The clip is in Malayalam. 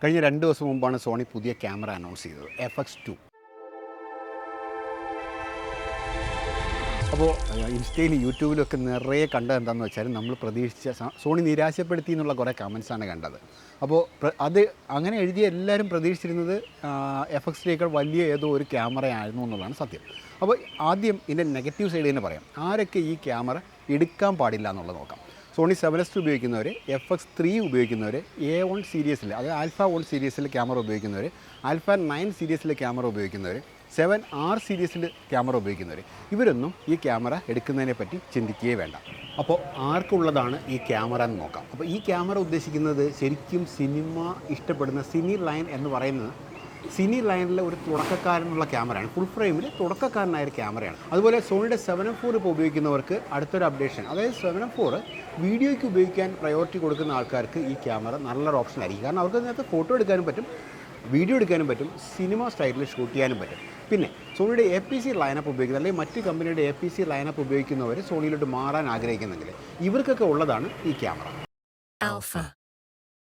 കഴിഞ്ഞ 2 ദിവസം മുമ്പാണ് സോണി പുതിയ ക്യാമറ അനൗൺസ് ചെയ്തത്, FX2. അപ്പോൾ ഇൻസ്റ്റയിലും യൂട്യൂബിലൊക്കെ നിറയെ കണ്ടത് എന്താണെന്ന് വെച്ചാൽ നമ്മൾ പ്രതീക്ഷിച്ച സോണി നിരാശപ്പെടുത്തി എന്നുള്ള കുറേ കമൻസാണ് കണ്ടത്. അപ്പോൾ അത് അങ്ങനെ എഴുതിയ എല്ലാവരും പ്രതീക്ഷിച്ചിരുന്നത് FX3യേക്കാൾ വലിയ ഏതോ ഒരു ക്യാമറയായിരുന്നു എന്നുള്ളതാണ് സത്യം. അപ്പോൾ ആദ്യം ഇതിൻ്റെ നെഗറ്റീവ് സൈഡ് തന്നെ പറയാം. ആരൊക്കെ ഈ ക്യാമറ എടുക്കാൻ പാടില്ല എന്നുള്ളത് നോക്കാം. സോണി 7S ഉപയോഗിക്കുന്നവർ, FX3 ഉപയോഗിക്കുന്നവർ, A1 സീരീസിൽ അതായത് ആൽഫ 1 സീരീസിൽ ക്യാമറ ഉപയോഗിക്കുന്നവർ, ആൽഫ 9 സീരീസിൽ ക്യാമറ ഉപയോഗിക്കുന്നവർ, 7R സീരീസിൽ ക്യാമറ ഉപയോഗിക്കുന്നവർ, ഇവരൊന്നും ഈ ക്യാമറ എടുക്കുന്നതിനെ പറ്റി ചിന്തിക്കുകയേ വേണ്ട. അപ്പോൾ ആർക്കുള്ളതാണ് ഈ ക്യാമറ എന്ന് നോക്കാം. അപ്പോൾ ഈ ക്യാമറ ഉദ്ദേശിക്കുന്നത് ശരിക്കും സിനിമ ഇഷ്ടപ്പെടുന്ന സിനി ലൈൻ എന്ന് പറയുന്നത് സിനി ലൈനിലെ ഒരു തുടക്കക്കാരനുള്ള ക്യാമറയാണ്. ഫുൾ ഫ്രെയിമിൽ തുടക്കക്കാരനായ ഒരു ക്യാമറയാണ്. അതുപോലെ സോണിയുടെ 7M4 ഇപ്പോൾ ഉപയോഗിക്കുന്നവർക്ക് അടുത്തൊരു അപ്ഡേഷൻ, അതായത് 7M4 വീഡിയോയ്ക്ക് ഉപയോഗിക്കാൻ പ്രയോറിറ്റി കൊടുക്കുന്ന ആൾക്കാർക്ക് ഈ ക്യാമറ നല്ലൊരു ഓപ്ഷൻ ആയിരിക്കും. കാരണം അവർക്ക് അതിനകത്ത് ഫോട്ടോ എടുക്കാനും പറ്റും, വീഡിയോ എടുക്കാനും പറ്റും, സിനിമ സ്റ്റൈലിൽ ഷൂട്ട് ചെയ്യാനും പറ്റും. പിന്നെ സോണിയുടെ APC ലൈനപ്പ് ഉപയോഗിക്കുന്നത് അല്ലെങ്കിൽ മറ്റ് കമ്പനിയുടെ APC ലൈനപ്പ് ഉപയോഗിക്കുന്നവർ സോണിയിലോട്ട് മാറാൻ ആഗ്രഹിക്കുന്നെങ്കിൽ ഇവർക്കൊക്കെ ഉള്ളതാണ് ഈ ക്യാമറ.